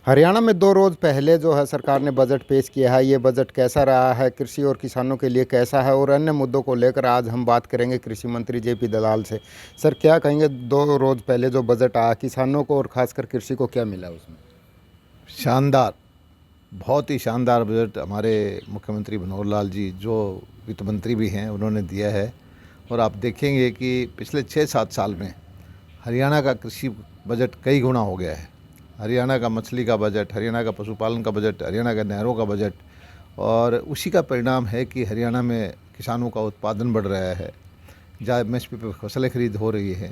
हरियाणा में 2 रोज़ पहले जो है सरकार ने बजट पेश किया है। ये बजट कैसा रहा है, कृषि और किसानों के लिए कैसा है और अन्य मुद्दों को लेकर आज हम बात करेंगे कृषि मंत्री जेपी दलाल से। सर, क्या कहेंगे, 2 रोज़ पहले जो बजट आया, किसानों को और खासकर कृषि को क्या मिला उसमें? शानदार, बहुत ही शानदार बजट हमारे मुख्यमंत्री मनोहर लाल जी, जो वित्त मंत्री भी हैं, उन्होंने दिया है। और आप देखेंगे कि पिछले 6-7 साल में हरियाणा का कृषि बजट कई गुना हो गया है। हरियाणा का मछली का बजट, हरियाणा का पशुपालन का बजट, हरियाणा का नहरों का बजट, और उसी का परिणाम है कि हरियाणा में किसानों का उत्पादन बढ़ रहा है, जहाँ एमएसपी पे फसलें खरीद हो रही हैं,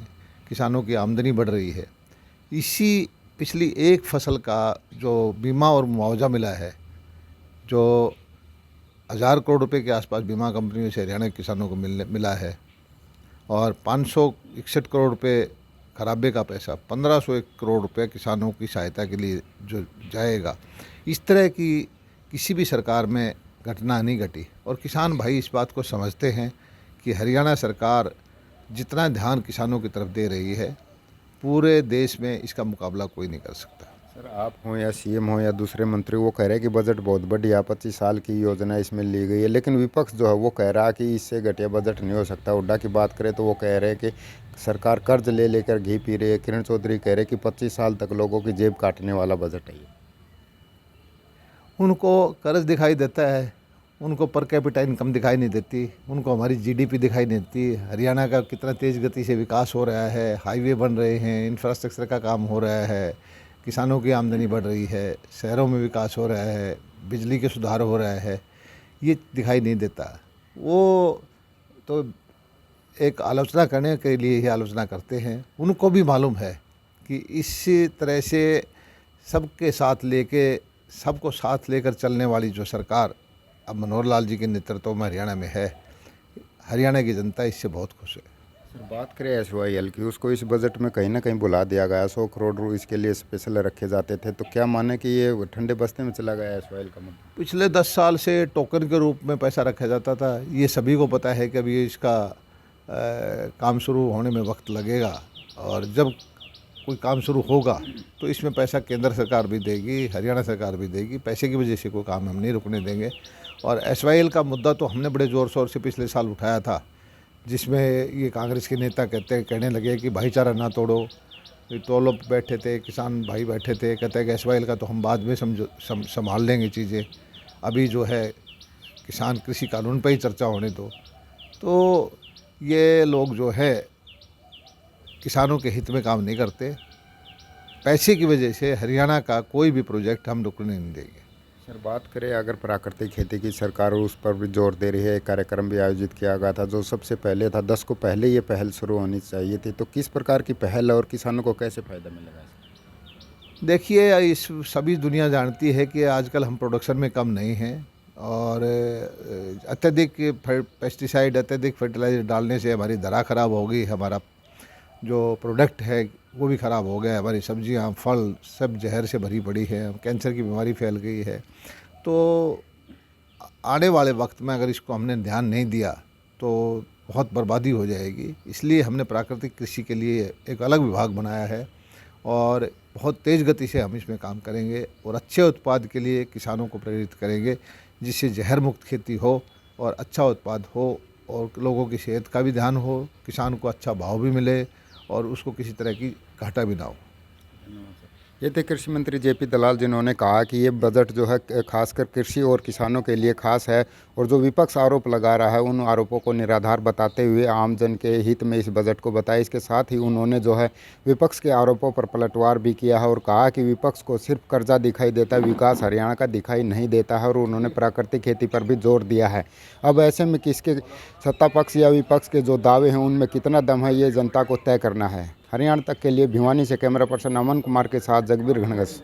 किसानों की आमदनी बढ़ रही है। इसी पिछली एक फसल का जो बीमा और मुआवजा मिला है, जो 1000 करोड़ रुपए के आसपास बीमा कंपनियों से हरियाणा के किसानों को मिला है, और 561 करोड़ रुपए खराबे का पैसा, 1501 करोड़ रुपए किसानों की सहायता के लिए जो जाएगा। इस तरह की किसी भी सरकार में घटना नहीं घटी, और किसान भाई इस बात को समझते हैं कि हरियाणा सरकार जितना ध्यान किसानों की तरफ दे रही है, पूरे देश में इसका मुकाबला कोई नहीं कर सकता। सर, आप हों या सीएम हो या दूसरे मंत्री, वो कह रहे हैं कि बजट बहुत बढ़िया, 25 साल की योजना इसमें ली गई है, लेकिन विपक्ष जो है वो कह रहा है कि इससे घटिया बजट नहीं हो सकता। हुड्डा की बात करें तो वो कह रहे हैं कि सरकार कर्ज ले लेकर घी पी रही है। किरण चौधरी कह रहे हैं कि 25 साल तक लोगों की जेब काटने वाला बजट है ये। उनको कर्ज दिखाई देता है, उनको पर कैपिटा इनकम दिखाई नहीं देती, उनको हमारी जीडीपी दिखाई नहीं देती। हरियाणा का कितना तेज़ गति से विकास हो रहा है, हाईवे बन रहे हैं, इंफ्रास्ट्रक्चर का काम हो रहा है, किसानों की आमदनी बढ़ रही है, शहरों में विकास हो रहा है, बिजली के सुधार हो रहा है, ये दिखाई नहीं देता। वो तो एक आलोचना करने के लिए ही आलोचना करते हैं। उनको भी मालूम है कि इसी तरह से सबके साथ लेके, सबको साथ लेकर चलने वाली जो सरकार अब मनोहर लाल जी के नेतृत्व में हरियाणा में है, हरियाणा की जनता इससे बहुत खुश है। सर, बात करें एसवाईएल की, उसको इस बजट में कहीं ना कहीं बुला दिया गया। 100 करोड़ इसके लिए स्पेशल रखे जाते थे, तो क्या माने कि ये ठंडे बस्ते में चला गया एसवाईएल का मुद्दा? पिछले 10 साल से टोकन के रूप में पैसा रखा जाता था। ये सभी को पता है कि अभी इसका काम शुरू होने में वक्त लगेगा, और जब कोई काम शुरू होगा तो इसमें पैसा केंद्र सरकार भी देगी, हरियाणा सरकार भी देगी। पैसे की वजह से कोई काम हम नहीं रुकने देंगे। और एसवाईएल का मुद्दा तो हमने बड़े ज़ोर शोर से पिछले साल उठाया था, जिसमें ये कांग्रेस के नेता कहने लगे कि भाईचारा ना तोड़ो। तो लोग बैठे थे, किसान भाई बैठे थे, कहते हैं कि एसवाईएल का तो हम बाद में संभाल लेंगे चीज़ें, अभी जो है किसान कृषि कानून पर ही चर्चा होने दो। तो ये लोग जो है किसानों के हित में काम नहीं करते। पैसे की वजह से हरियाणा का कोई भी प्रोजेक्ट हम रुकने नहीं देंगे। सर, बात करें अगर प्राकृतिक खेती की, सरकार उस पर भी जोर दे रही है। एक कार्यक्रम भी आयोजित किया गया था जो सबसे पहले था, 10 को पहले ये पहल शुरू होनी चाहिए थी, तो किस प्रकार की पहल है और किसानों को कैसे फ़ायदा मिलेगा इससे? देखिए, इस सभी दुनिया जानती है कि आजकल हम प्रोडक्शन में कम नहीं हैं, और अत्यधिक पेस्टिसाइड, अत्यधिक फर्टिलाइजर डालने से हमारी दरा ख़राब हो गई, हमारा जो प्रोडक्ट है वो भी ख़राब हो गया है, हमारी सब्जियां, फल सब जहर से भरी पड़ी है, कैंसर की बीमारी फैल गई है। तो आने वाले वक्त में अगर इसको हमने ध्यान नहीं दिया तो बहुत बर्बादी हो जाएगी। इसलिए हमने प्राकृतिक कृषि के लिए एक अलग विभाग बनाया है, और बहुत तेज़ गति से हम इसमें काम करेंगे, और अच्छे उत्पाद के लिए किसानों को प्रेरित करेंगे, जिससे जहर मुक्त खेती हो और अच्छा उत्पाद हो, और लोगों की सेहत का भी ध्यान हो, किसान को अच्छा भाव भी मिले, और उसको किसी तरह की घाटा भी ना हो। ये थे कृषि मंत्री जेपी दलाल, जिन्होंने कहा कि ये बजट जो है खासकर कृषि और किसानों के लिए खास है, और जो विपक्ष आरोप लगा रहा है उन आरोपों को निराधार बताते हुए आम जन के हित में इस बजट को बताया। इसके साथ ही उन्होंने जो है विपक्ष के आरोपों पर पलटवार भी किया है और कहा कि विपक्ष को सिर्फ कर्जा दिखाई देता है, विकास हरियाणा का दिखाई नहीं देता है, और उन्होंने प्राकृतिक खेती पर भी जोर दिया है। अब ऐसे में किसके सत्ता पक्ष या विपक्ष के जो दावे हैं उनमें कितना दम है, ये जनता को तय करना है। हरियाणा तक के लिए भिवानी से कैमरा पर्सन अमन कुमार के साथ जगबीर घनघस।